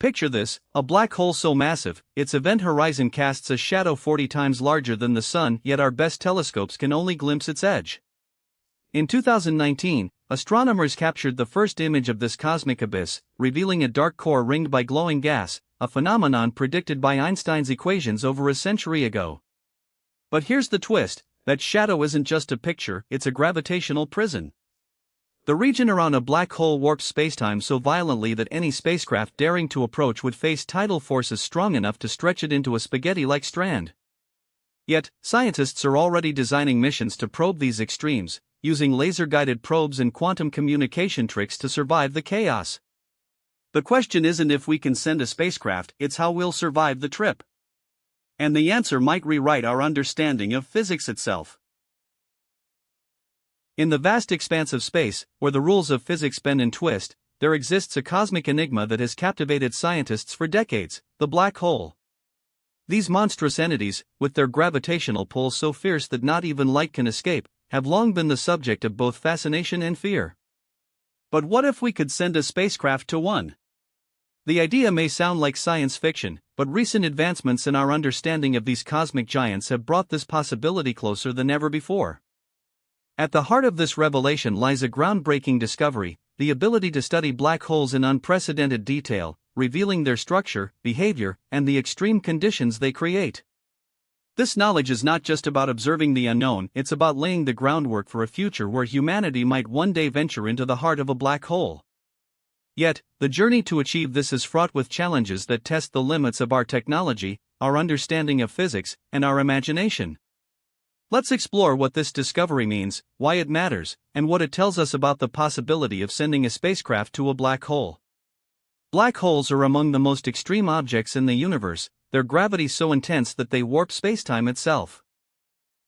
Picture this: a black hole so massive, its event horizon casts a shadow 40 times larger than the Sun, yet our best telescopes can only glimpse its edge. In 2019, astronomers captured the first image of this cosmic abyss, revealing a dark core ringed by glowing gas, a phenomenon predicted by Einstein's equations over a century ago. But here's the twist: that shadow isn't just a picture, it's a gravitational prison. The region around a black hole warps spacetime so violently that any spacecraft daring to approach would face tidal forces strong enough to stretch it into a spaghetti-like strand. Yet, scientists are already designing missions to probe these extremes, using laser-guided probes and quantum communication tricks to survive the chaos. The question isn't if we can send a spacecraft, it's how we'll survive the trip. And the answer might rewrite our understanding of physics itself. In the vast expanse of space, where the rules of physics bend and twist, there exists a cosmic enigma that has captivated scientists for decades: the black hole. These monstrous entities, with their gravitational pull so fierce that not even light can escape, have long been the subject of both fascination and fear. But what if we could send a spacecraft to one? The idea may sound like science fiction, but recent advancements in our understanding of these cosmic giants have brought this possibility closer than ever before. At the heart of this revelation lies a groundbreaking discovery: the ability to study black holes in unprecedented detail, revealing their structure, behavior, and the extreme conditions they create. This knowledge is not just about observing the unknown, it's about laying the groundwork for a future where humanity might one day venture into the heart of a black hole. Yet, the journey to achieve this is fraught with challenges that test the limits of our technology, our understanding of physics, and our imagination. Let's explore what this discovery means, why it matters, and what it tells us about the possibility of sending a spacecraft to a black hole. Black holes are among the most extreme objects in the universe, their gravity so intense that they warp spacetime itself.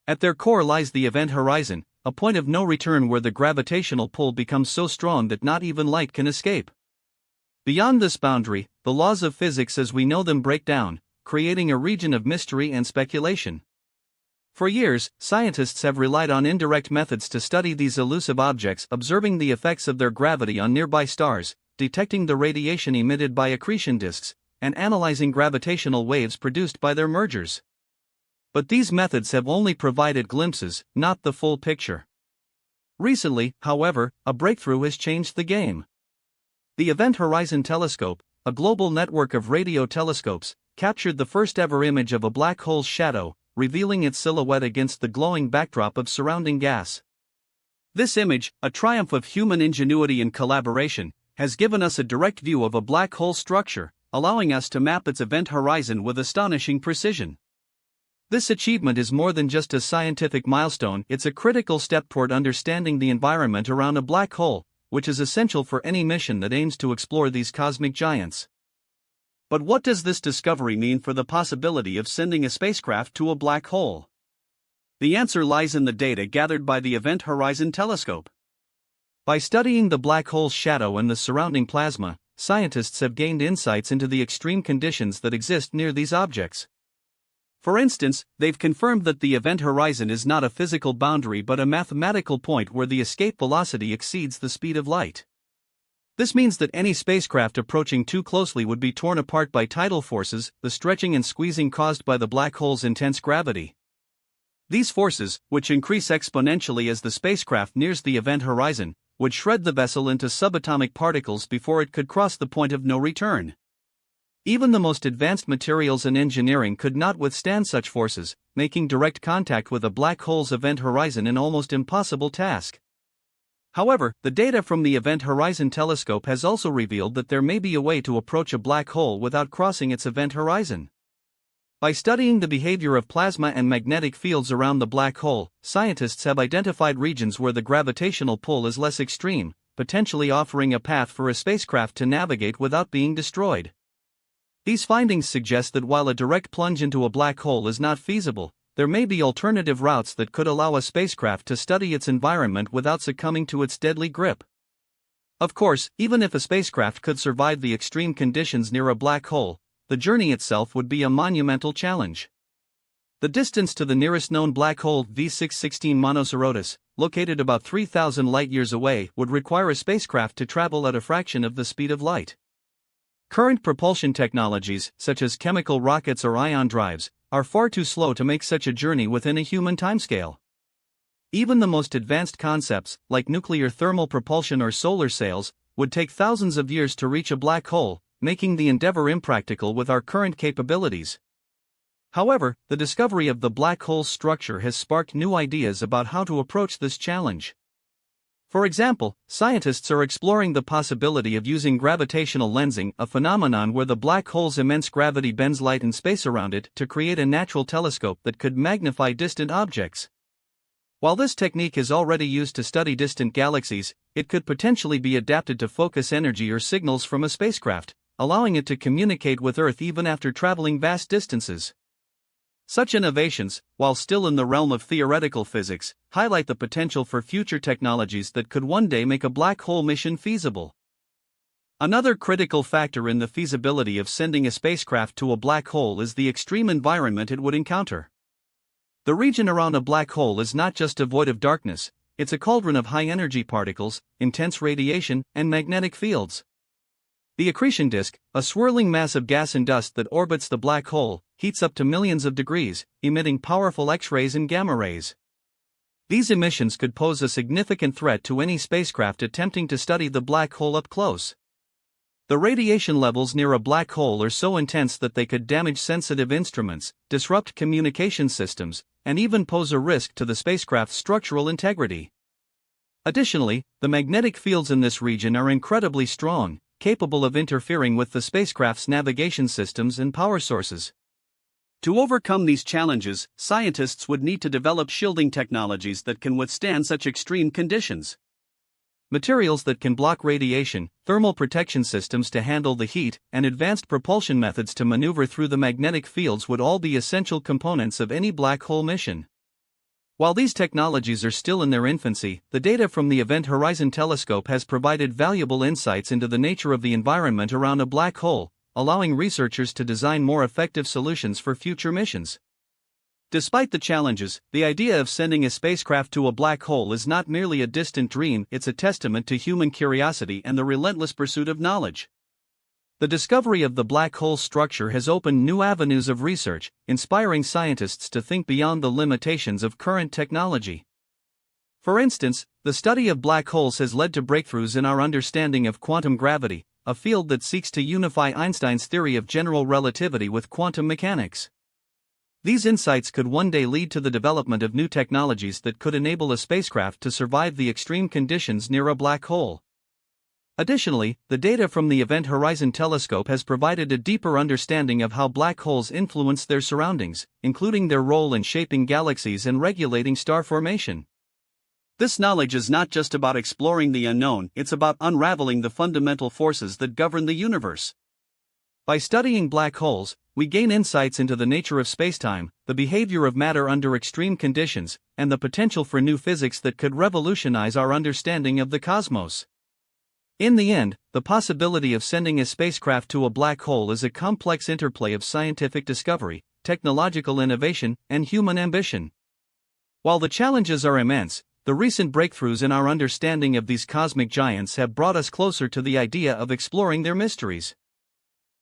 At their core lies the event horizon, a point of no return where the gravitational pull becomes so strong that not even light can escape. Beyond this boundary, the laws of physics as we know them break down, creating a region of mystery and speculation. For years, scientists have relied on indirect methods to study these elusive objects, observing the effects of their gravity on nearby stars, detecting the radiation emitted by accretion disks, and analyzing gravitational waves produced by their mergers. But these methods have only provided glimpses, not the full picture. Recently, however, a breakthrough has changed the game. The Event Horizon Telescope, a global network of radio telescopes, captured the first-ever image of a black hole's shadow, revealing its silhouette against the glowing backdrop of surrounding gas. This image, a triumph of human ingenuity and collaboration, has given us a direct view of a black hole structure, allowing us to map its event horizon with astonishing precision. This achievement is more than just a scientific milestone, it's a critical step toward understanding the environment around a black hole, which is essential for any mission that aims to explore these cosmic giants. But what does this discovery mean for the possibility of sending a spacecraft to a black hole? The answer lies in the data gathered by the Event Horizon Telescope. By studying the black hole's shadow and the surrounding plasma, scientists have gained insights into the extreme conditions that exist near these objects. For instance, they've confirmed that the event horizon is not a physical boundary but a mathematical point where the escape velocity exceeds the speed of light. This means that any spacecraft approaching too closely would be torn apart by tidal forces, the stretching and squeezing caused by the black hole's intense gravity. These forces, which increase exponentially as the spacecraft nears the event horizon, would shred the vessel into subatomic particles before it could cross the point of no return. Even the most advanced materials and engineering could not withstand such forces, making direct contact with a black hole's event horizon an almost impossible task. However, the data from the Event Horizon Telescope has also revealed that there may be a way to approach a black hole without crossing its event horizon. By studying the behavior of plasma and magnetic fields around the black hole, scientists have identified regions where the gravitational pull is less extreme, potentially offering a path for a spacecraft to navigate without being destroyed. These findings suggest that while a direct plunge into a black hole is not feasible, there may be alternative routes that could allow a spacecraft to study its environment without succumbing to its deadly grip. Of course, even if a spacecraft could survive the extreme conditions near a black hole, the journey itself would be a monumental challenge. The distance to the nearest known black hole, V616 Monocerotis, located about 3,000 light-years away, would require a spacecraft to travel at a fraction of the speed of light. Current propulsion technologies, such as chemical rockets or ion drives, are far too slow to make such a journey within a human timescale. Even the most advanced concepts, like nuclear thermal propulsion or solar sails, would take thousands of years to reach a black hole, making the endeavor impractical with our current capabilities. However, the discovery of the black hole's structure has sparked new ideas about how to approach this challenge. For example, scientists are exploring the possibility of using gravitational lensing, a phenomenon where the black hole's immense gravity bends light and space around it, to create a natural telescope that could magnify distant objects. While this technique is already used to study distant galaxies, it could potentially be adapted to focus energy or signals from a spacecraft, allowing it to communicate with Earth even after traveling vast distances. Such innovations, while still in the realm of theoretical physics, highlight the potential for future technologies that could one day make a black hole mission feasible. Another critical factor in the feasibility of sending a spacecraft to a black hole is the extreme environment it would encounter. The region around a black hole is not just a void of darkness, it's a cauldron of high-energy particles, intense radiation, and magnetic fields. The accretion disk, a swirling mass of gas and dust that orbits the black hole, heats up to millions of degrees, emitting powerful X-rays and gamma rays. These emissions could pose a significant threat to any spacecraft attempting to study the black hole up close. The radiation levels near a black hole are so intense that they could damage sensitive instruments, disrupt communication systems, and even pose a risk to the spacecraft's structural integrity. Additionally, the magnetic fields in this region are incredibly strong, capable of interfering with the spacecraft's navigation systems and power sources. To overcome these challenges, scientists would need to develop shielding technologies that can withstand such extreme conditions. Materials that can block radiation, thermal protection systems to handle the heat, and advanced propulsion methods to maneuver through the magnetic fields would all be essential components of any black hole mission. While these technologies are still in their infancy, the data from the Event Horizon Telescope has provided valuable insights into the nature of the environment around a black hole, allowing researchers to design more effective solutions for future missions. Despite the challenges, the idea of sending a spacecraft to a black hole is not merely a distant dream, it's a testament to human curiosity and the relentless pursuit of knowledge. The discovery of the black hole's structure has opened new avenues of research, inspiring scientists to think beyond the limitations of current technology. For instance, the study of black holes has led to breakthroughs in our understanding of quantum gravity, a field that seeks to unify Einstein's theory of general relativity with quantum mechanics. These insights could one day lead to the development of new technologies that could enable a spacecraft to survive the extreme conditions near a black hole. Additionally, the data from the Event Horizon Telescope has provided a deeper understanding of how black holes influence their surroundings, including their role in shaping galaxies and regulating star formation. This knowledge is not just about exploring the unknown, it's about unraveling the fundamental forces that govern the universe. By studying black holes, we gain insights into the nature of spacetime, the behavior of matter under extreme conditions, and the potential for new physics that could revolutionize our understanding of the cosmos. In the end, the possibility of sending a spacecraft to a black hole is a complex interplay of scientific discovery, technological innovation, and human ambition. While the challenges are immense, the recent breakthroughs in our understanding of these cosmic giants have brought us closer to the idea of exploring their mysteries.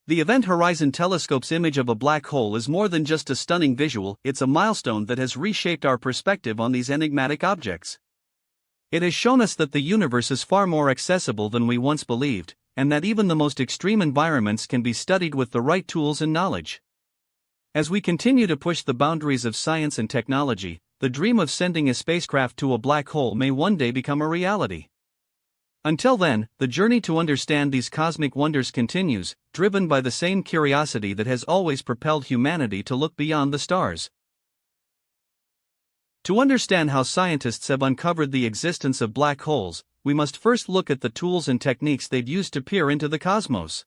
The Event Horizon Telescope's image of a black hole is more than just a stunning visual, it's a milestone that has reshaped our perspective on these enigmatic objects. It has shown us that the universe is far more accessible than we once believed, and that even the most extreme environments can be studied with the right tools and knowledge. As we continue to push the boundaries of science and technology, the dream of sending a spacecraft to a black hole may one day become a reality. Until then, the journey to understand these cosmic wonders continues, driven by the same curiosity that has always propelled humanity to look beyond the stars. To understand how scientists have uncovered the existence of black holes, we must first look at the tools and techniques they've used to peer into the cosmos.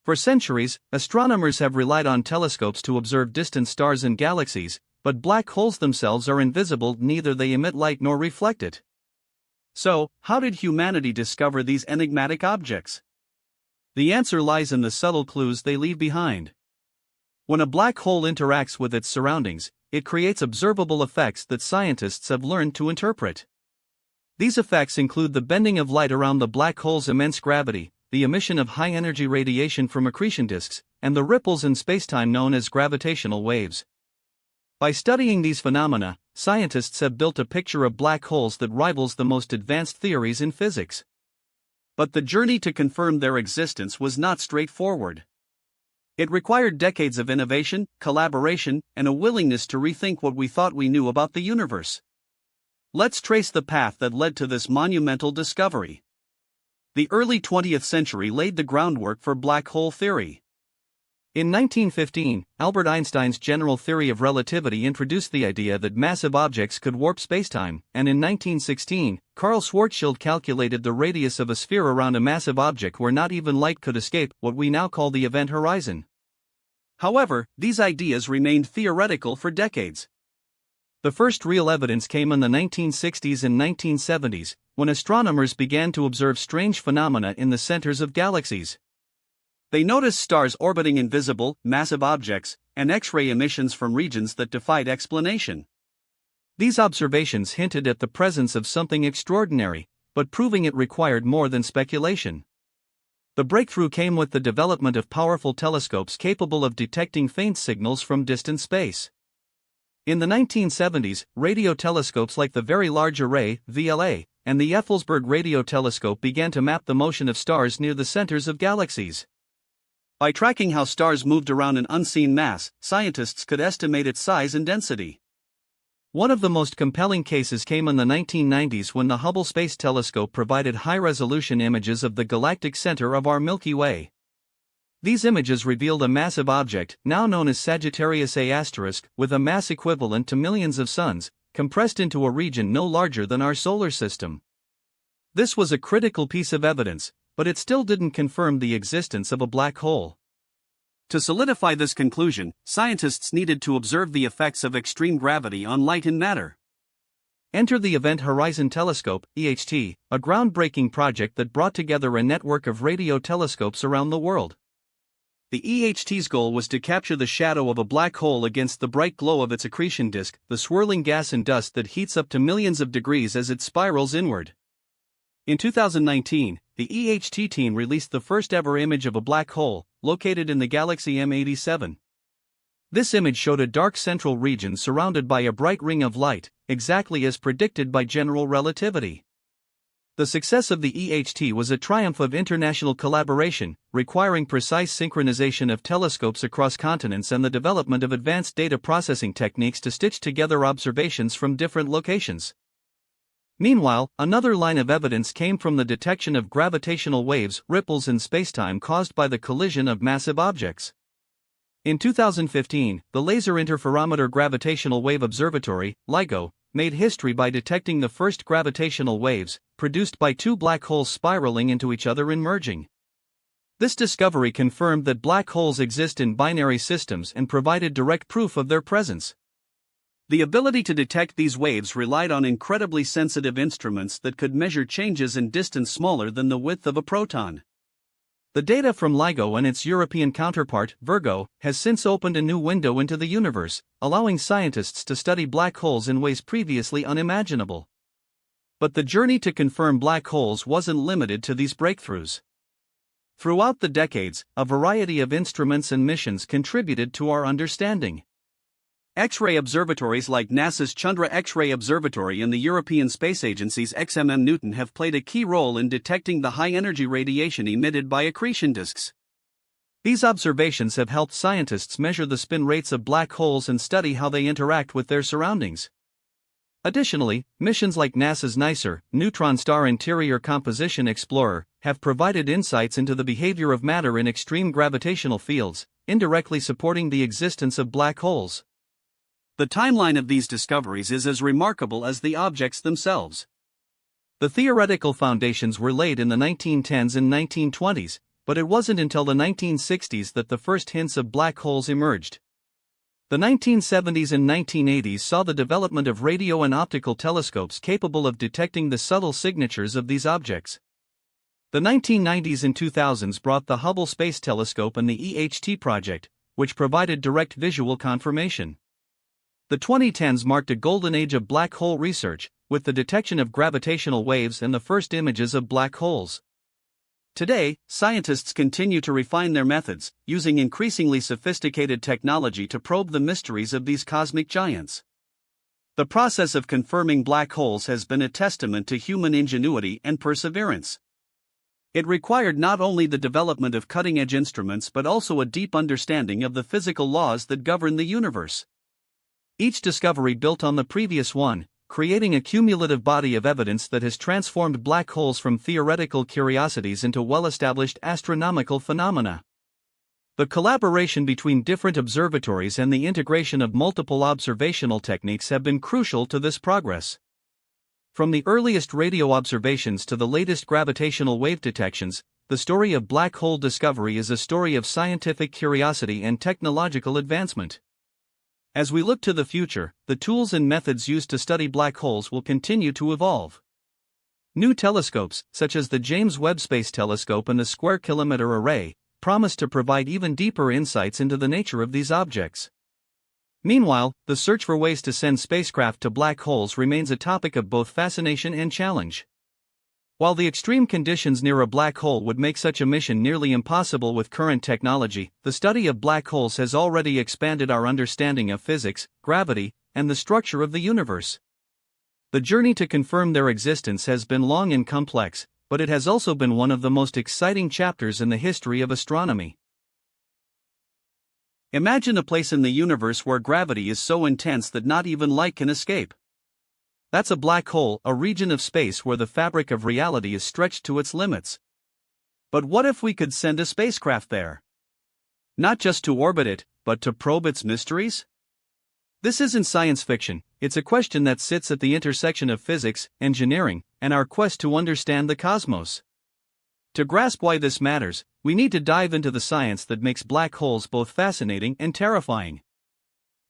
For centuries, astronomers have relied on telescopes to observe distant stars and galaxies, but black holes themselves are invisible, neither they emit light nor reflect it. So, how did humanity discover these enigmatic objects? The answer lies in the subtle clues they leave behind. When a black hole interacts with its surroundings, it creates observable effects that scientists have learned to interpret. These effects include the bending of light around the black hole's immense gravity, the emission of high-energy radiation from accretion disks, and the ripples in spacetime known as gravitational waves. By studying these phenomena, scientists have built a picture of black holes that rivals the most advanced theories in physics. But the journey to confirm their existence was not straightforward. It required decades of innovation, collaboration, and a willingness to rethink what we thought we knew about the universe. Let's trace the path that led to this monumental discovery. The early 20th century laid the groundwork for black hole theory. In 1915, Albert Einstein's general theory of relativity introduced the idea that massive objects could warp spacetime, and in 1916, Karl Schwarzschild calculated the radius of a sphere around a massive object where not even light could escape, what we now call the event horizon. However, these ideas remained theoretical for decades. The first real evidence came in the 1960s and 1970s, when astronomers began to observe strange phenomena in the centers of galaxies. They noticed stars orbiting invisible, massive objects, and X-ray emissions from regions that defied explanation. These observations hinted at the presence of something extraordinary, but proving it required more than speculation. The breakthrough came with the development of powerful telescopes capable of detecting faint signals from distant space. In the 1970s, radio telescopes like the Very Large Array (VLA) and the Effelsberg Radio Telescope began to map the motion of stars near the centers of galaxies. By tracking how stars moved around an unseen mass, scientists could estimate its size and density. One of the most compelling cases came in the 1990s when the Hubble Space Telescope provided high-resolution images of the galactic center of our Milky Way. These images revealed a massive object, now known as Sagittarius A*, with a mass equivalent to millions of suns, compressed into a region no larger than our solar system. This was a critical piece of evidence, but it still didn't confirm the existence of a black hole. To solidify this conclusion, scientists needed to observe the effects of extreme gravity on light and matter. Enter the Event Horizon Telescope, EHT, a groundbreaking project that brought together a network of radio telescopes around the world. The EHT's goal was to capture the shadow of a black hole against the bright glow of its accretion disk, the swirling gas and dust that heats up to millions of degrees as it spirals inward. In 2019, the EHT team released the first-ever image of a black hole, located in the galaxy M87. This image showed a dark central region surrounded by a bright ring of light, exactly as predicted by general relativity. The success of the EHT was a triumph of international collaboration, requiring precise synchronization of telescopes across continents and the development of advanced data processing techniques to stitch together observations from different locations. Meanwhile, another line of evidence came from the detection of gravitational waves, ripples in spacetime caused by the collision of massive objects. In 2015, the Laser Interferometer Gravitational Wave Observatory, LIGO, made history by detecting the first gravitational waves, produced by two black holes spiraling into each other and merging. This discovery confirmed that black holes exist in binary systems and provided direct proof of their presence. The ability to detect these waves relied on incredibly sensitive instruments that could measure changes in distance smaller than the width of a proton. The data from LIGO and its European counterpart, Virgo, has since opened a new window into the universe, allowing scientists to study black holes in ways previously unimaginable. But the journey to confirm black holes wasn't limited to these breakthroughs. Throughout the decades, a variety of instruments and missions contributed to our understanding. X-ray observatories like NASA's Chandra X-ray Observatory and the European Space Agency's XMM Newton have played a key role in detecting the high-energy radiation emitted by accretion disks. These observations have helped scientists measure the spin rates of black holes and study how they interact with their surroundings. Additionally, missions like NASA's NICER, Neutron Star Interior Composition Explorer, have provided insights into the behavior of matter in extreme gravitational fields, indirectly supporting the existence of black holes. The timeline of these discoveries is as remarkable as the objects themselves. The theoretical foundations were laid in the 1910s and 1920s, but it wasn't until the 1960s that the first hints of black holes emerged. The 1970s and 1980s saw the development of radio and optical telescopes capable of detecting the subtle signatures of these objects. The 1990s and 2000s brought the Hubble Space Telescope and the EHT project, which provided direct visual confirmation. The 2010s marked a golden age of black hole research, with the detection of gravitational waves and the first images of black holes. Today, scientists continue to refine their methods, using increasingly sophisticated technology to probe the mysteries of these cosmic giants. The process of confirming black holes has been a testament to human ingenuity and perseverance. It required not only the development of cutting-edge instruments but also a deep understanding of the physical laws that govern the universe. Each discovery built on the previous one, creating a cumulative body of evidence that has transformed black holes from theoretical curiosities into well-established astronomical phenomena. The collaboration between different observatories and the integration of multiple observational techniques have been crucial to this progress. From the earliest radio observations to the latest gravitational wave detections, the story of black hole discovery is a story of scientific curiosity and technological advancement. As we look to the future, the tools and methods used to study black holes will continue to evolve. New telescopes, such as the James Webb Space Telescope and the Square Kilometre Array, promise to provide even deeper insights into the nature of these objects. Meanwhile, the search for ways to send spacecraft to black holes remains a topic of both fascination and challenge. While the extreme conditions near a black hole would make such a mission nearly impossible with current technology, the study of black holes has already expanded our understanding of physics, gravity, and the structure of the universe. The journey to confirm their existence has been long and complex, but it has also been one of the most exciting chapters in the history of astronomy. Imagine a place in the universe where gravity is so intense that not even light can escape. That's a black hole, a region of space where the fabric of reality is stretched to its limits. But what if we could send a spacecraft there? Not just to orbit it, but to probe its mysteries? This isn't science fiction, it's a question that sits at the intersection of physics, engineering, and our quest to understand the cosmos. To grasp why this matters, we need to dive into the science that makes black holes both fascinating and terrifying.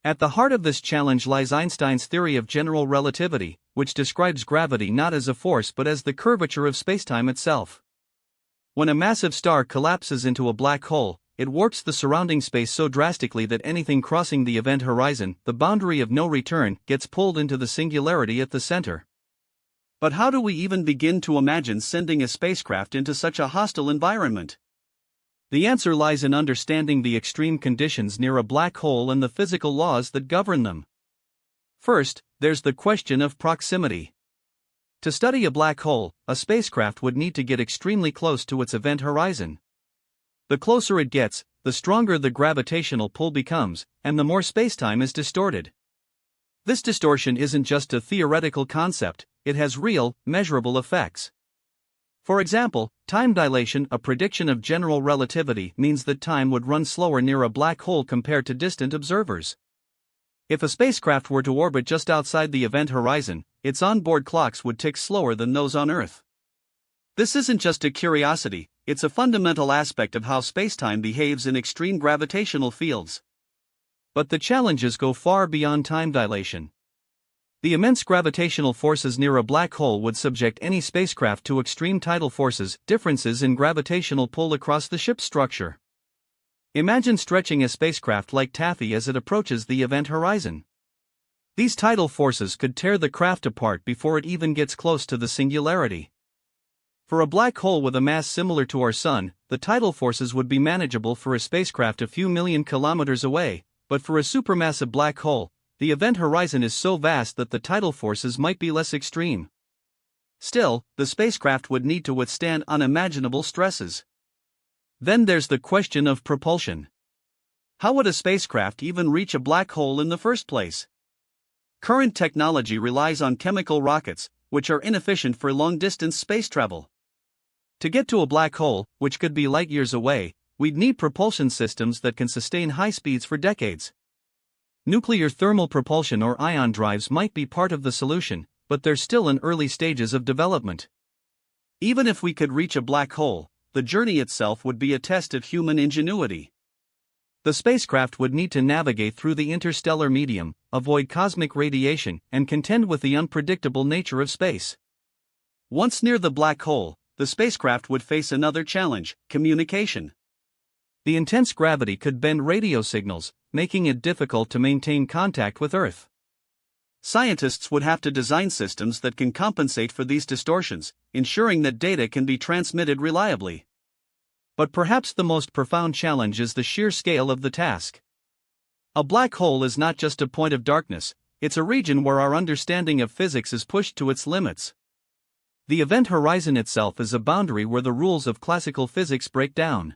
At the heart of this challenge lies Einstein's theory of general relativity, which describes gravity not as a force but as the curvature of spacetime itself. When a massive star collapses into a black hole, it warps the surrounding space so drastically that anything crossing the event horizon, the boundary of no return, gets pulled into the singularity at the center. But how do we even begin to imagine sending a spacecraft into such a hostile environment? The answer lies in understanding the extreme conditions near a black hole and the physical laws that govern them. First, there's the question of proximity. To study a black hole, a spacecraft would need to get extremely close to its event horizon. The closer it gets, the stronger the gravitational pull becomes, and the more spacetime is distorted. This distortion isn't just a theoretical concept, it has real, measurable effects. For example, time dilation, a prediction of general relativity, means that time would run slower near a black hole compared to distant observers. If a spacecraft were to orbit just outside the event horizon, its onboard clocks would tick slower than those on Earth. This isn't just a curiosity, it's a fundamental aspect of how spacetime behaves in extreme gravitational fields. But the challenges go far beyond time dilation. The immense gravitational forces near a black hole would subject any spacecraft to extreme tidal forces, differences in gravitational pull across the ship's structure. Imagine stretching a spacecraft like taffy as it approaches the event horizon. These tidal forces could tear the craft apart before it even gets close to the singularity. For a black hole with a mass similar to our Sun, the tidal forces would be manageable for a spacecraft a few million kilometers away, but for a supermassive black hole, the event horizon is so vast that the tidal forces might be less extreme. Still, the spacecraft would need to withstand unimaginable stresses. Then there's the question of propulsion. How would a spacecraft even reach a black hole in the first place? Current technology relies on chemical rockets, which are inefficient for long-distance space travel. To get to a black hole, which could be light years away, we'd need propulsion systems that can sustain high speeds for decades. Nuclear thermal propulsion or ion drives might be part of the solution, but they're still in early stages of development. Even if we could reach a black hole, the journey itself would be a test of human ingenuity. The spacecraft would need to navigate through the interstellar medium, avoid cosmic radiation, and contend with the unpredictable nature of space. Once near the black hole, the spacecraft would face another challenge: communication. The intense gravity could bend radio signals, making it difficult to maintain contact with Earth. Scientists would have to design systems that can compensate for these distortions, ensuring that data can be transmitted reliably. But perhaps the most profound challenge is the sheer scale of the task. A black hole is not just a point of darkness, it's a region where our understanding of physics is pushed to its limits. The event horizon itself is a boundary where the rules of classical physics break down.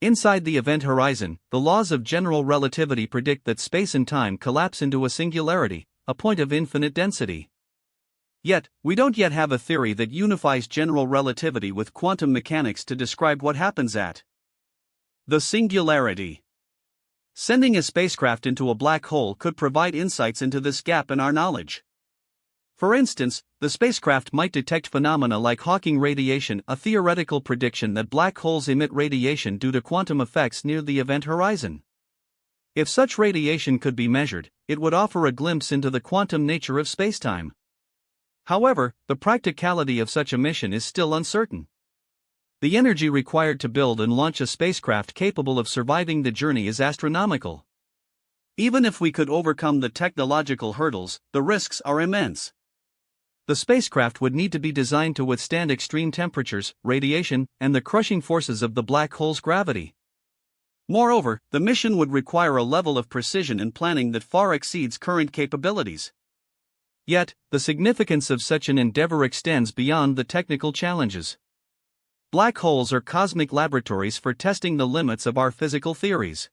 Inside the event horizon, the laws of general relativity predict that space and time collapse into a singularity, a point of infinite density. Yet, we don't yet have a theory that unifies general relativity with quantum mechanics to describe what happens at the singularity. Sending a spacecraft into a black hole could provide insights into this gap in our knowledge. For instance, the spacecraft might detect phenomena like Hawking radiation, a theoretical prediction that black holes emit radiation due to quantum effects near the event horizon. If such radiation could be measured, it would offer a glimpse into the quantum nature of spacetime. However, the practicality of such a mission is still uncertain. The energy required to build and launch a spacecraft capable of surviving the journey is astronomical. Even if we could overcome the technological hurdles, the risks are immense. The spacecraft would need to be designed to withstand extreme temperatures, radiation, and the crushing forces of the black hole's gravity. Moreover, the mission would require a level of precision and planning that far exceeds current capabilities. Yet, the significance of such an endeavor extends beyond the technical challenges. Black holes are cosmic laboratories for testing the limits of our physical theories.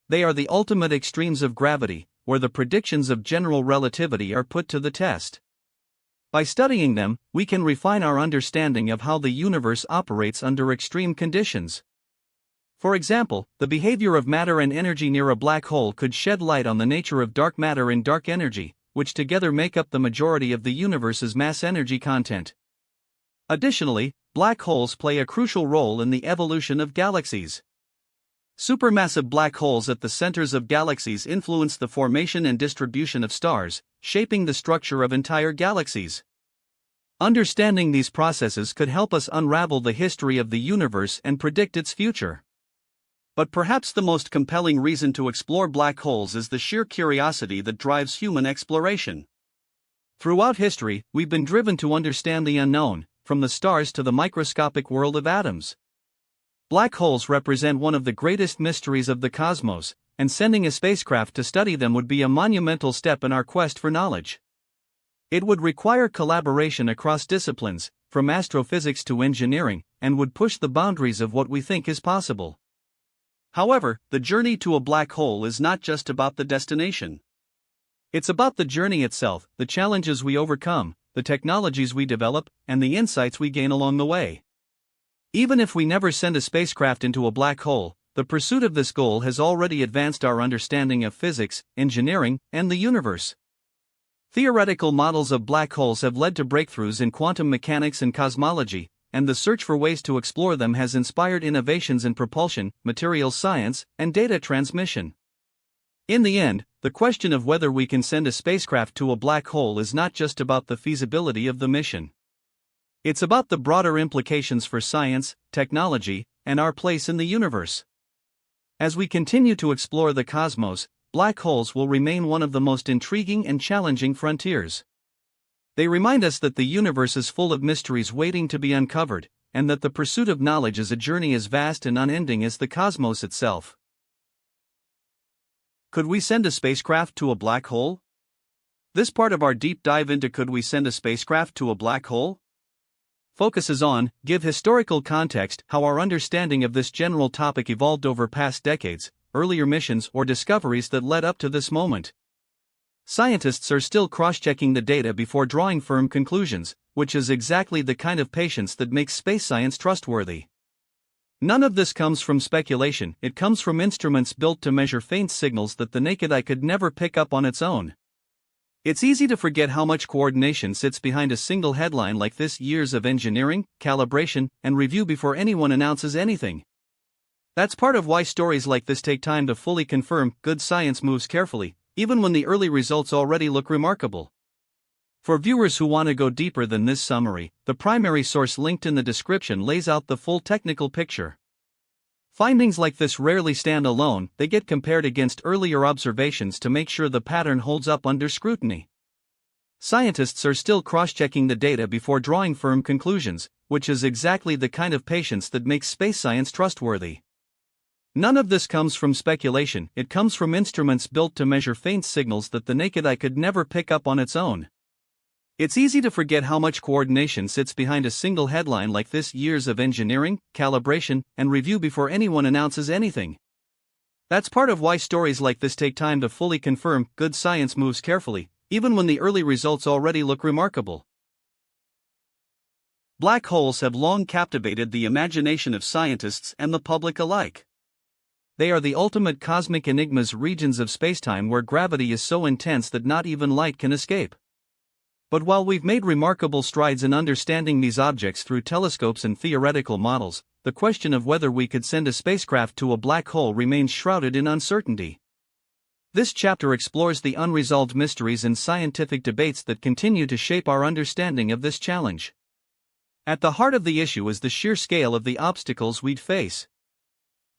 They are the ultimate extremes of gravity, where the predictions of general relativity are put to the test. By studying them, we can refine our understanding of how the universe operates under extreme conditions. For example, the behavior of matter and energy near a black hole could shed light on the nature of dark matter and dark energy, which together make up the majority of the universe's mass-energy content. Additionally, black holes play a crucial role in the evolution of galaxies. Supermassive black holes at the centers of galaxies influence the formation and distribution of stars, shaping the structure of entire galaxies. Understanding these processes could help us unravel the history of the universe and predict its future. But perhaps the most compelling reason to explore black holes is the sheer curiosity that drives human exploration. Throughout history, we've been driven to understand the unknown, from the stars to the microscopic world of atoms. Black holes represent one of the greatest mysteries of the cosmos, and sending a spacecraft to study them would be a monumental step in our quest for knowledge. It would require collaboration across disciplines, from astrophysics to engineering, and would push the boundaries of what we think is possible. However, the journey to a black hole is not just about the destination. It's about the journey itself, the challenges we overcome, the technologies we develop, and the insights we gain along the way. Even if we never send a spacecraft into a black hole, the pursuit of this goal has already advanced our understanding of physics, engineering, and the universe. Theoretical models of black holes have led to breakthroughs in quantum mechanics and cosmology, and the search for ways to explore them has inspired innovations in propulsion, materials science, and data transmission. In the end, the question of whether we can send a spacecraft to a black hole is not just about the feasibility of the mission. It's about the broader implications for science, technology, and our place in the universe. As we continue to explore the cosmos, black holes will remain one of the most intriguing and challenging frontiers. They remind us that the universe is full of mysteries waiting to be uncovered, and that the pursuit of knowledge is a journey as vast and unending as the cosmos itself. Could we send a spacecraft to a black hole? This part of our deep dive into could we send a spacecraft to a black hole focuses on, give historical context, how our understanding of this general topic evolved over past decades, earlier missions or discoveries that led up to this moment. Scientists are still cross-checking the data before drawing firm conclusions, which is exactly the kind of patience that makes space science trustworthy. None of this comes from speculation, it comes from instruments built to measure faint signals that the naked eye could never pick up on its own. It's easy to forget how much coordination sits behind a single headline like this: years of engineering, calibration, and review before anyone announces anything. That's part of why stories like this take time to fully confirm. Good science moves carefully, even when the early results already look remarkable. For viewers who want to go deeper than this summary, the primary source linked in the description lays out the full technical picture. Findings like this rarely stand alone, they get compared against earlier observations to make sure the pattern holds up under scrutiny. Scientists are still cross-checking the data before drawing firm conclusions, which is exactly the kind of patience that makes space science trustworthy. None of this comes from speculation, it comes from instruments built to measure faint signals that the naked eye could never pick up on its own. It's easy to forget how much coordination sits behind a single headline like this: years of engineering, calibration, and review before anyone announces anything. That's part of why stories like this take time to fully confirm. Good science moves carefully, even when the early results already look remarkable. Black holes have long captivated the imagination of scientists and the public alike. They are the ultimate cosmic enigmas, regions of spacetime where gravity is so intense that not even light can escape. But while we've made remarkable strides in understanding these objects through telescopes and theoretical models, the question of whether we could send a spacecraft to a black hole remains shrouded in uncertainty. This chapter explores the unresolved mysteries and scientific debates that continue to shape our understanding of this challenge. At the heart of the issue is the sheer scale of the obstacles we'd face.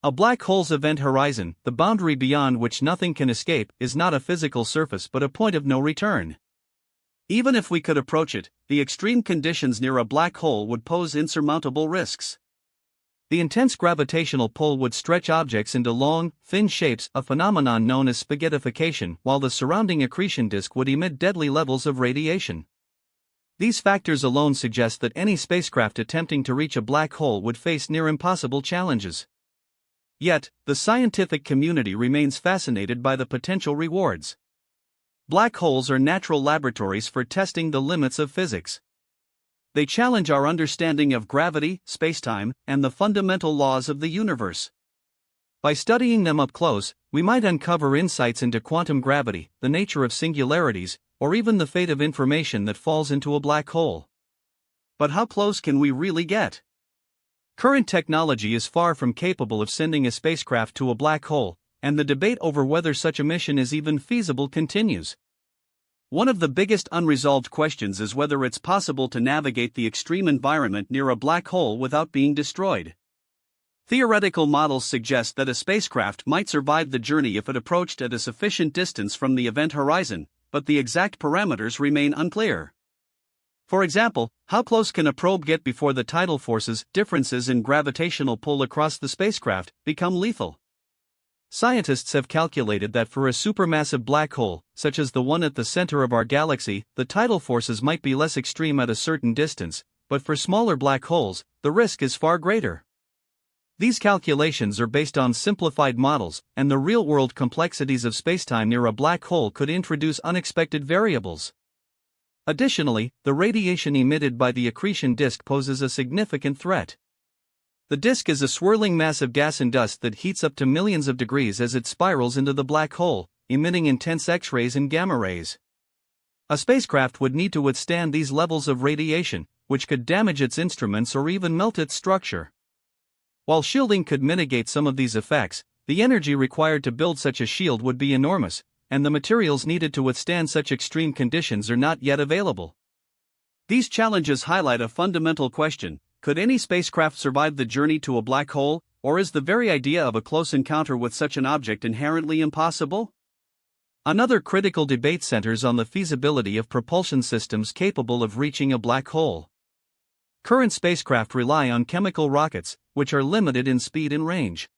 A black hole's event horizon, the boundary beyond which nothing can escape, is not a physical surface but a point of no return. Even if we could approach it, the extreme conditions near a black hole would pose insurmountable risks. The intense gravitational pull would stretch objects into long, thin shapes, a phenomenon known as spaghettification, while the surrounding accretion disk would emit deadly levels of radiation. These factors alone suggest that any spacecraft attempting to reach a black hole would face near impossible challenges. Yet, the scientific community remains fascinated by the potential rewards. Black holes are natural laboratories for testing the limits of physics. They challenge our understanding of gravity, spacetime, and the fundamental laws of the universe. By studying them up close, we might uncover insights into quantum gravity, the nature of singularities, or even the fate of information that falls into a black hole. But how close can we really get? Current technology is far from capable of sending a spacecraft to a black hole, and the debate over whether such a mission is even feasible continues. One of the biggest unresolved questions is whether it's possible to navigate the extreme environment near a black hole without being destroyed. Theoretical models suggest that a spacecraft might survive the journey if it approached at a sufficient distance from the event horizon, but the exact parameters remain unclear. For example, how close can a probe get before the tidal forces, differences in gravitational pull across the spacecraft, become lethal? Scientists have calculated that for a supermassive black hole, such as the one at the center of our galaxy, the tidal forces might be less extreme at a certain distance, but for smaller black holes, the risk is far greater. These calculations are based on simplified models, and the real-world complexities of spacetime near a black hole could introduce unexpected variables. Additionally, the radiation emitted by the accretion disk poses a significant threat. The disk is a swirling mass of gas and dust that heats up to millions of degrees as it spirals into the black hole, emitting intense X-rays and gamma rays. A spacecraft would need to withstand these levels of radiation, which could damage its instruments or even melt its structure. While shielding could mitigate some of these effects, the energy required to build such a shield would be enormous, and the materials needed to withstand such extreme conditions are not yet available. These challenges highlight a fundamental question: could any spacecraft survive the journey to a black hole, or is the very idea of a close encounter with such an object inherently impossible? Another critical debate centers on the feasibility of propulsion systems capable of reaching a black hole. Current spacecraft rely on chemical rockets, which are limited in speed and range.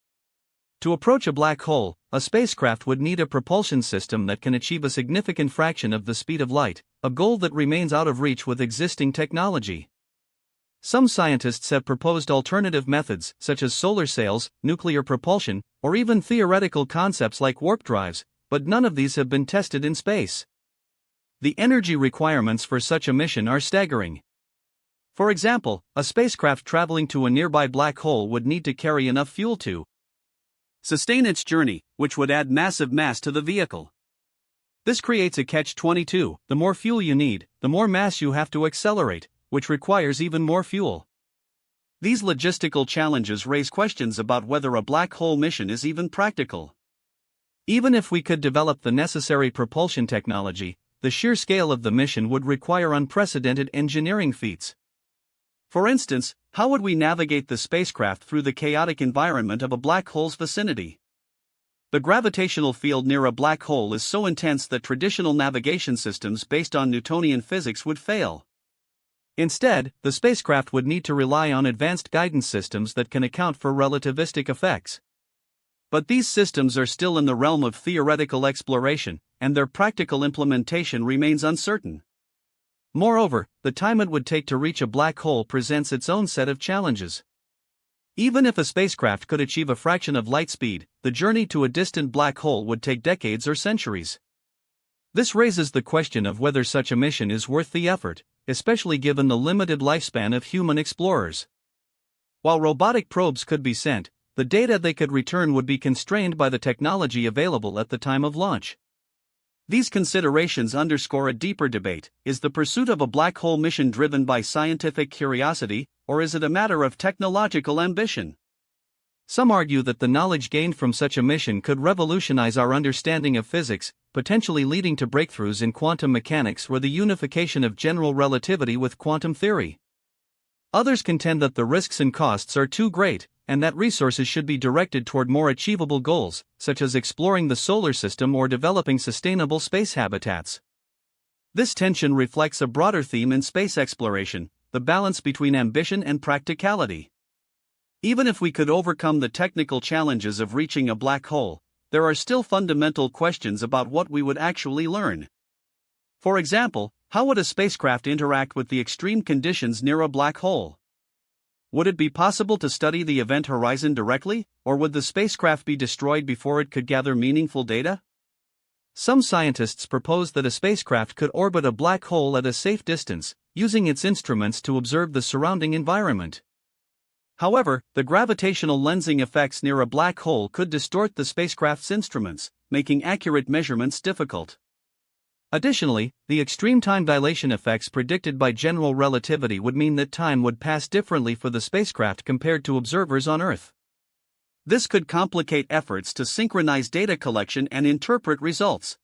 To approach a black hole, a spacecraft would need a propulsion system that can achieve a significant fraction of the speed of light, a goal that remains out of reach with existing technology. Some scientists have proposed alternative methods, such as solar sails, nuclear propulsion, or even theoretical concepts like warp drives, but none of these have been tested in space. The energy requirements for such a mission are staggering. For example, a spacecraft traveling to a nearby black hole would need to carry enough fuel to sustain its journey, which would add massive mass to the vehicle. This creates a catch-22, the more fuel you need, the more mass you have to accelerate, which requires even more fuel. These logistical challenges raise questions about whether a black hole mission is even practical. Even if we could develop the necessary propulsion technology, the sheer scale of the mission would require unprecedented engineering feats. For instance, how would we navigate the spacecraft through the chaotic environment of a black hole's vicinity? The gravitational field near a black hole is so intense that traditional navigation systems based on Newtonian physics would fail. Instead, the spacecraft would need to rely on advanced guidance systems that can account for relativistic effects. But these systems are still in the realm of theoretical exploration, and their practical implementation remains uncertain. Moreover, the time it would take to reach a black hole presents its own set of challenges. Even if a spacecraft could achieve a fraction of light speed, the journey to a distant black hole would take decades or centuries. This raises the question of whether such a mission is worth the effort, especially given the limited lifespan of human explorers. While robotic probes could be sent, the data they could return would be constrained by the technology available at the time of launch. These considerations underscore a deeper debate: is the pursuit of a black hole mission driven by scientific curiosity, or is it a matter of technological ambition? Some argue that the knowledge gained from such a mission could revolutionize our understanding of physics, potentially leading to breakthroughs in quantum mechanics or the unification of general relativity with quantum theory. Others contend that the risks and costs are too great, and that resources should be directed toward more achievable goals, such as exploring the solar system or developing sustainable space habitats. This tension reflects a broader theme in space exploration: the balance between ambition and practicality. Even if we could overcome the technical challenges of reaching a black hole, there are still fundamental questions about what we would actually learn. For example, how would a spacecraft interact with the extreme conditions near a black hole? Would it be possible to study the event horizon directly, or would the spacecraft be destroyed before it could gather meaningful data? Some scientists propose that a spacecraft could orbit a black hole at a safe distance, using its instruments to observe the surrounding environment. However, the gravitational lensing effects near a black hole could distort the spacecraft's instruments, making accurate measurements difficult. Additionally, the extreme time dilation effects predicted by general relativity would mean that time would pass differently for the spacecraft compared to observers on Earth. This could complicate efforts to synchronize data collection and interpret results.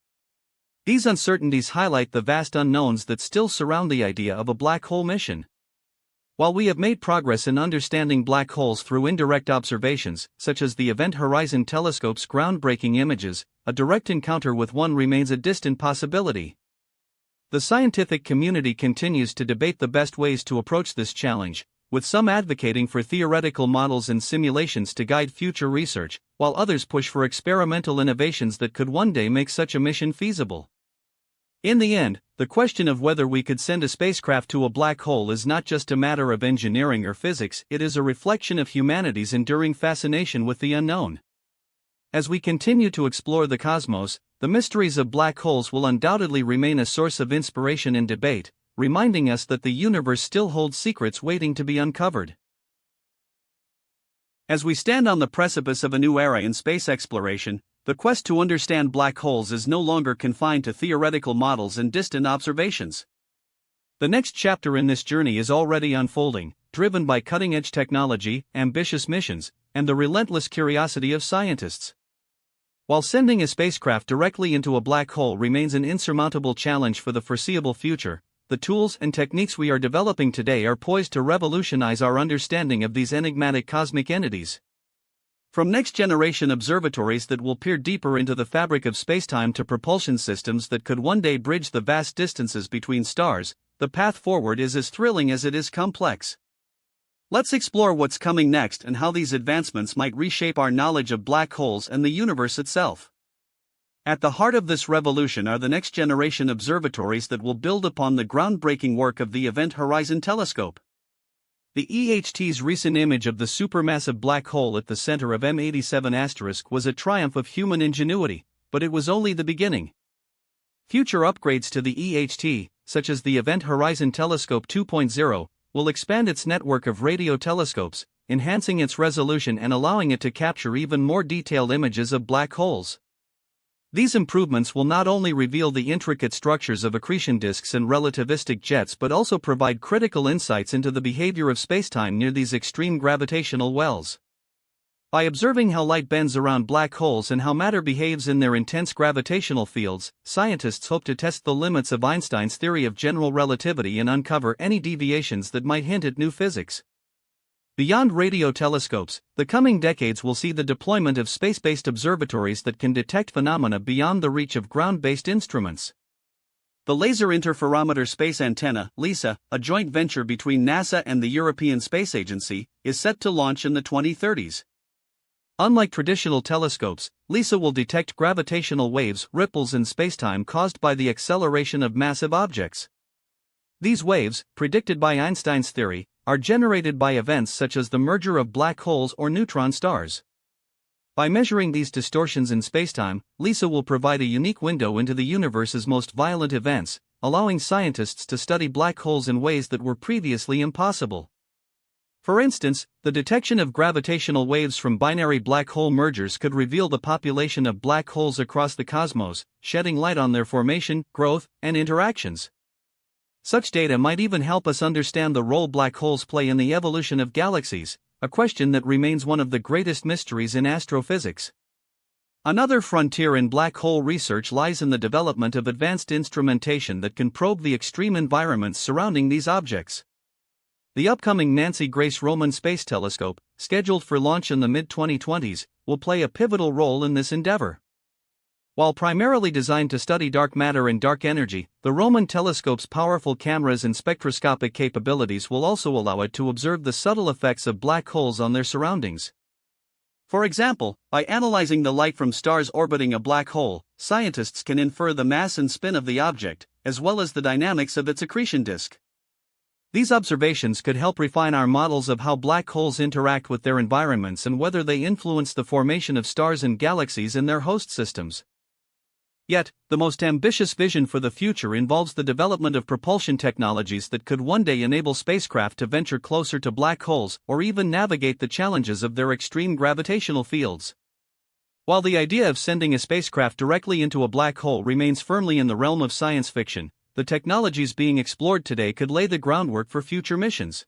These uncertainties highlight the vast unknowns that still surround the idea of a black hole mission. While we have made progress in understanding black holes through indirect observations, such as the Event Horizon Telescope's groundbreaking images, a direct encounter with one remains a distant possibility. The scientific community continues to debate the best ways to approach this challenge, with some advocating for theoretical models and simulations to guide future research, while others push for experimental innovations that could one day make such a mission feasible. In the end, the question of whether we could send a spacecraft to a black hole is not just a matter of engineering or physics, it is a reflection of humanity's enduring fascination with the unknown. As we continue to explore the cosmos, the mysteries of black holes will undoubtedly remain a source of inspiration and debate, reminding us that the universe still holds secrets waiting to be uncovered. As we stand on the precipice of a new era in space exploration, the quest to understand black holes is no longer confined to theoretical models and distant observations. The next chapter in this journey is already unfolding, driven by cutting-edge technology, ambitious missions, and the relentless curiosity of scientists. While sending a spacecraft directly into a black hole remains an insurmountable challenge for the foreseeable future, the tools and techniques we are developing today are poised to revolutionize our understanding of these enigmatic cosmic entities. From next-generation observatories that will peer deeper into the fabric of spacetime to propulsion systems that could one day bridge the vast distances between stars, the path forward is as thrilling as it is complex. Let's explore what's coming next and how these advancements might reshape our knowledge of black holes and the universe itself. At the heart of this revolution are the next-generation observatories that will build upon the groundbreaking work of the Event Horizon Telescope. The EHT's recent image of the supermassive black hole at the center of M87* was a triumph of human ingenuity, but it was only the beginning. Future upgrades to the EHT, such as the Event Horizon Telescope 2.0, will expand its network of radio telescopes, enhancing its resolution and allowing it to capture even more detailed images of black holes. These improvements will not only reveal the intricate structures of accretion disks and relativistic jets but also provide critical insights into the behavior of spacetime near these extreme gravitational wells. By observing how light bends around black holes and how matter behaves in their intense gravitational fields, scientists hope to test the limits of Einstein's theory of general relativity and uncover any deviations that might hint at new physics. Beyond radio telescopes, the coming decades will see the deployment of space-based observatories that can detect phenomena beyond the reach of ground-based instruments. The Laser Interferometer Space Antenna, LISA, a joint venture between NASA and the European Space Agency, is set to launch in the 2030s. Unlike traditional telescopes, LISA will detect gravitational waves, ripples in spacetime caused by the acceleration of massive objects. These waves, predicted by Einstein's theory, are generated by events such as the merger of black holes or neutron stars. By measuring these distortions in spacetime, LISA will provide a unique window into the universe's most violent events, allowing scientists to study black holes in ways that were previously impossible. For instance, the detection of gravitational waves from binary black hole mergers could reveal the population of black holes across the cosmos, shedding light on their formation, growth, and interactions. Such data might even help us understand the role black holes play in the evolution of galaxies, a question that remains one of the greatest mysteries in astrophysics. Another frontier in black hole research lies in the development of advanced instrumentation that can probe the extreme environments surrounding these objects. The upcoming Nancy Grace Roman Space Telescope, scheduled for launch in the mid-2020s, will play a pivotal role in this endeavor. While primarily designed to study dark matter and dark energy, the Roman telescope's powerful cameras and spectroscopic capabilities will also allow it to observe the subtle effects of black holes on their surroundings. For example, by analyzing the light from stars orbiting a black hole, scientists can infer the mass and spin of the object, as well as the dynamics of its accretion disk. These observations could help refine our models of how black holes interact with their environments and whether they influence the formation of stars and galaxies in their host systems. Yet, the most ambitious vision for the future involves the development of propulsion technologies that could one day enable spacecraft to venture closer to black holes or even navigate the challenges of their extreme gravitational fields. While the idea of sending a spacecraft directly into a black hole remains firmly in the realm of science fiction, the technologies being explored today could lay the groundwork for future missions.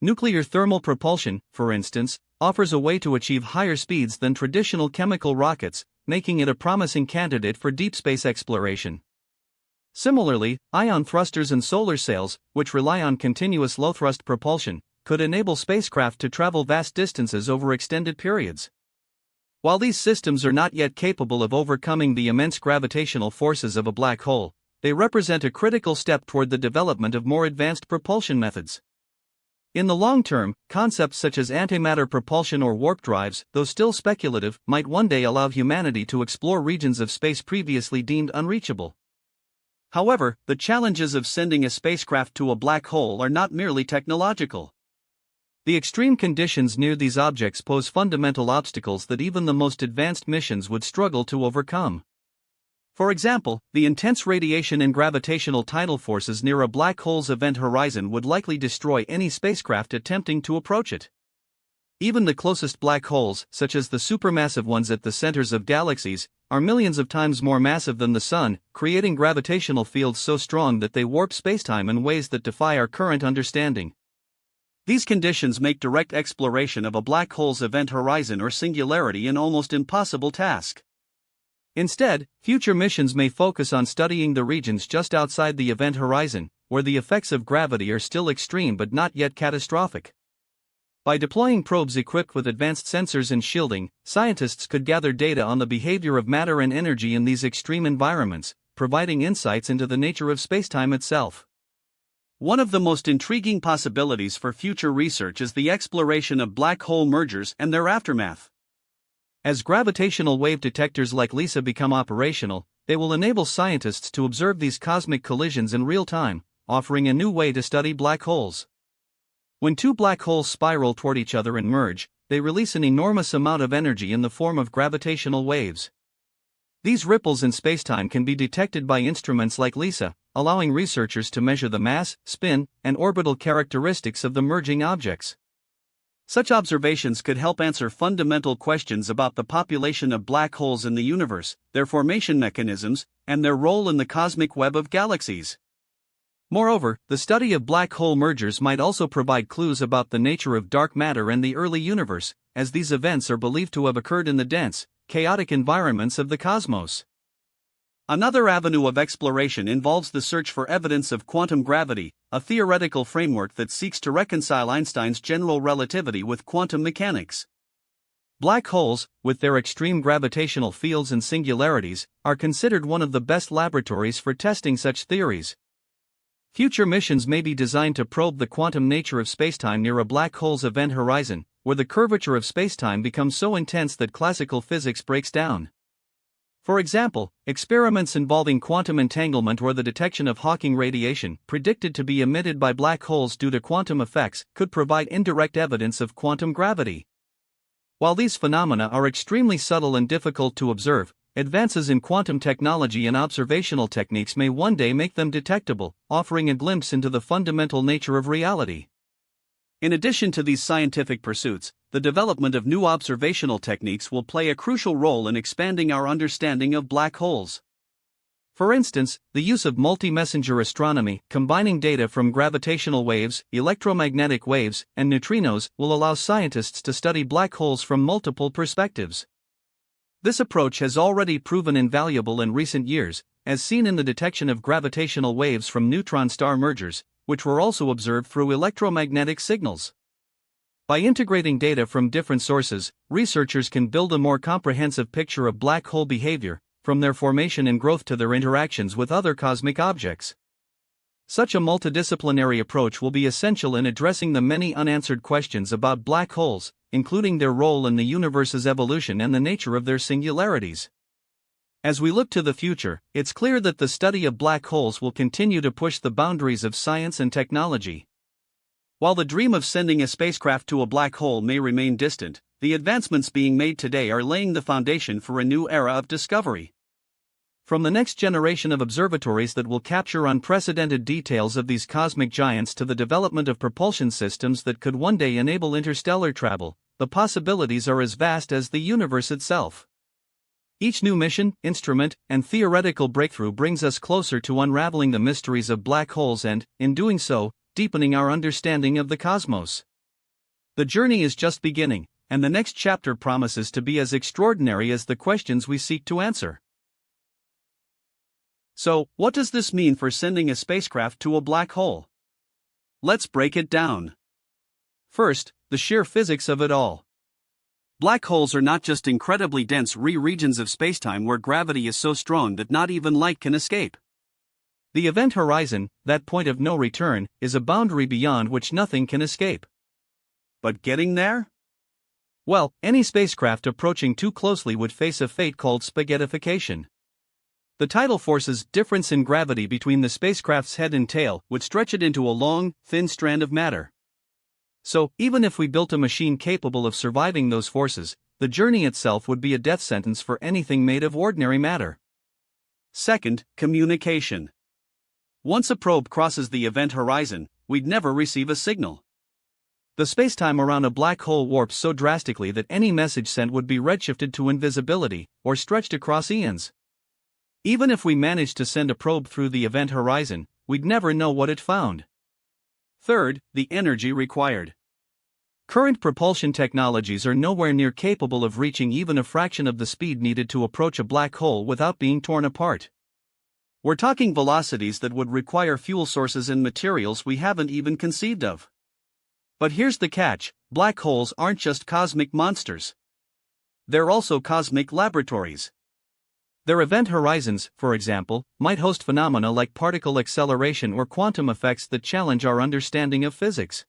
Nuclear thermal propulsion, for instance, offers a way to achieve higher speeds than traditional chemical rockets, making it a promising candidate for deep space exploration. Similarly, ion thrusters and solar sails, which rely on continuous low-thrust propulsion, could enable spacecraft to travel vast distances over extended periods. While these systems are not yet capable of overcoming the immense gravitational forces of a black hole, they represent a critical step toward the development of more advanced propulsion methods. In the long term, concepts such as antimatter propulsion or warp drives, though still speculative, might one day allow humanity to explore regions of space previously deemed unreachable. However, the challenges of sending a spacecraft to a black hole are not merely technological. The extreme conditions near these objects pose fundamental obstacles that even the most advanced missions would struggle to overcome. For example, the intense radiation and gravitational tidal forces near a black hole's event horizon would likely destroy any spacecraft attempting to approach it. Even the closest black holes, such as the supermassive ones at the centers of galaxies, are millions of times more massive than the Sun, creating gravitational fields so strong that they warp spacetime in ways that defy our current understanding. These conditions make direct exploration of a black hole's event horizon or singularity an almost impossible task. Instead, future missions may focus on studying the regions just outside the event horizon, where the effects of gravity are still extreme but not yet catastrophic. By deploying probes equipped with advanced sensors and shielding, scientists could gather data on the behavior of matter and energy in these extreme environments, providing insights into the nature of spacetime itself. One of the most intriguing possibilities for future research is the exploration of black hole mergers and their aftermath. As gravitational wave detectors like LISA become operational, they will enable scientists to observe these cosmic collisions in real time, offering a new way to study black holes. When two black holes spiral toward each other and merge, they release an enormous amount of energy in the form of gravitational waves. These ripples in spacetime can be detected by instruments like LISA, allowing researchers to measure the mass, spin, and orbital characteristics of the merging objects. Such observations could help answer fundamental questions about the population of black holes in the universe, their formation mechanisms, and their role in the cosmic web of galaxies. Moreover, the study of black hole mergers might also provide clues about the nature of dark matter and the early universe, as these events are believed to have occurred in the dense, chaotic environments of the cosmos. Another avenue of exploration involves the search for evidence of quantum gravity, a theoretical framework that seeks to reconcile Einstein's general relativity with quantum mechanics. Black holes, with their extreme gravitational fields and singularities, are considered one of the best laboratories for testing such theories. Future missions may be designed to probe the quantum nature of spacetime near a black hole's event horizon, where the curvature of spacetime becomes so intense that classical physics breaks down. For example, experiments involving quantum entanglement or the detection of Hawking radiation, predicted to be emitted by black holes due to quantum effects, could provide indirect evidence of quantum gravity. While these phenomena are extremely subtle and difficult to observe, advances in quantum technology and observational techniques may one day make them detectable, offering a glimpse into the fundamental nature of reality. In addition to these scientific pursuits, the development of new observational techniques will play a crucial role in expanding our understanding of black holes. For instance, the use of multi-messenger astronomy, combining data from gravitational waves, electromagnetic waves, and neutrinos, will allow scientists to study black holes from multiple perspectives. This approach has already proven invaluable in recent years, as seen in the detection of gravitational waves from neutron-star mergers, which were also observed through electromagnetic signals. By integrating data from different sources, researchers can build a more comprehensive picture of black hole behavior, from their formation and growth to their interactions with other cosmic objects. Such a multidisciplinary approach will be essential in addressing the many unanswered questions about black holes, including their role in the universe's evolution and the nature of their singularities. As we look to the future, it's clear that the study of black holes will continue to push the boundaries of science and technology. While the dream of sending a spacecraft to a black hole may remain distant, the advancements being made today are laying the foundation for a new era of discovery. From the next generation of observatories that will capture unprecedented details of these cosmic giants to the development of propulsion systems that could one day enable interstellar travel, the possibilities are as vast as the universe itself. Each new mission, instrument, and theoretical breakthrough brings us closer to unraveling the mysteries of black holes and, in doing so, deepening our understanding of the cosmos. The journey is just beginning, and the next chapter promises to be as extraordinary as the questions we seek to answer. So, what does this mean for sending a spacecraft to a black hole? Let's break it down. First, the sheer physics of it all. Black holes are not just incredibly dense regions of spacetime where gravity is so strong that not even light can escape. The event horizon, that point of no return, is a boundary beyond which nothing can escape. But getting there? Well, any spacecraft approaching too closely would face a fate called spaghettification. The tidal force's difference in gravity between the spacecraft's head and tail would stretch it into a long, thin strand of matter. So, even if we built a machine capable of surviving those forces, the journey itself would be a death sentence for anything made of ordinary matter. Second, communication. Once a probe crosses the event horizon, we'd never receive a signal. The spacetime around a black hole warps so drastically that any message sent would be redshifted to invisibility, or stretched across eons. Even if we managed to send a probe through the event horizon, we'd never know what it found. Third, the energy required. Current propulsion technologies are nowhere near capable of reaching even a fraction of the speed needed to approach a black hole without being torn apart. We're talking velocities that would require fuel sources and materials we haven't even conceived of. But here's the catch: black holes aren't just cosmic monsters. They're also cosmic laboratories. Their event horizons, for example, might host phenomena like particle acceleration or quantum effects that challenge our understanding of physics.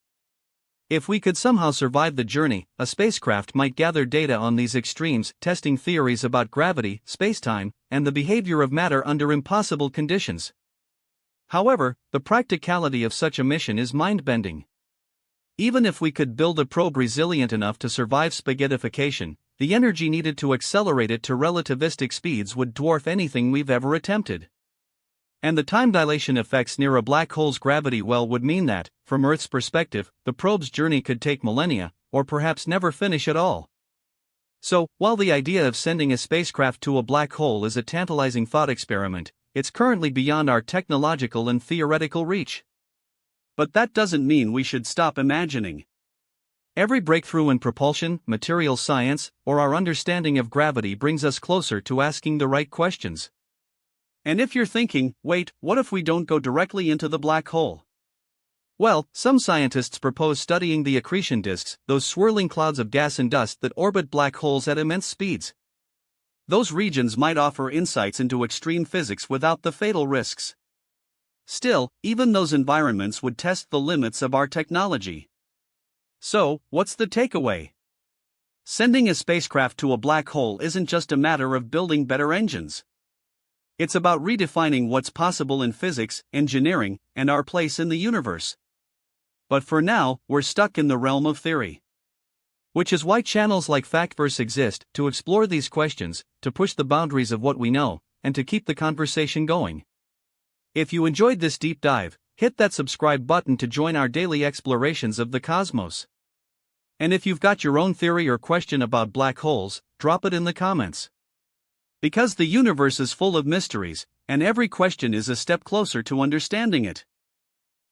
If we could somehow survive the journey, a spacecraft might gather data on these extremes, testing theories about gravity, spacetime, and the behavior of matter under impossible conditions. However, the practicality of such a mission is mind-bending. Even if we could build a probe resilient enough to survive spaghettification, the energy needed to accelerate it to relativistic speeds would dwarf anything we've ever attempted. And the time dilation effects near a black hole's gravity well would mean that, from Earth's perspective, the probe's journey could take millennia, or perhaps never finish at all. So, while the idea of sending a spacecraft to a black hole is a tantalizing thought experiment, it's currently beyond our technological and theoretical reach. But that doesn't mean we should stop imagining. Every breakthrough in propulsion, materials science, or our understanding of gravity brings us closer to asking the right questions. And if you're thinking, wait, what if we don't go directly into the black hole? Well, some scientists propose studying the accretion disks, those swirling clouds of gas and dust that orbit black holes at immense speeds. Those regions might offer insights into extreme physics without the fatal risks. Still, even those environments would test the limits of our technology. So, what's the takeaway? Sending a spacecraft to a black hole isn't just a matter of building better engines. It's about redefining what's possible in physics, engineering, and our place in the universe. But for now, we're stuck in the realm of theory. Which is why channels like FactVerse exist, to explore these questions, to push the boundaries of what we know, and to keep the conversation going. If you enjoyed this deep dive, hit that subscribe button to join our daily explorations of the cosmos. And if you've got your own theory or question about black holes, drop it in the comments. Because the universe is full of mysteries, and every question is a step closer to understanding it.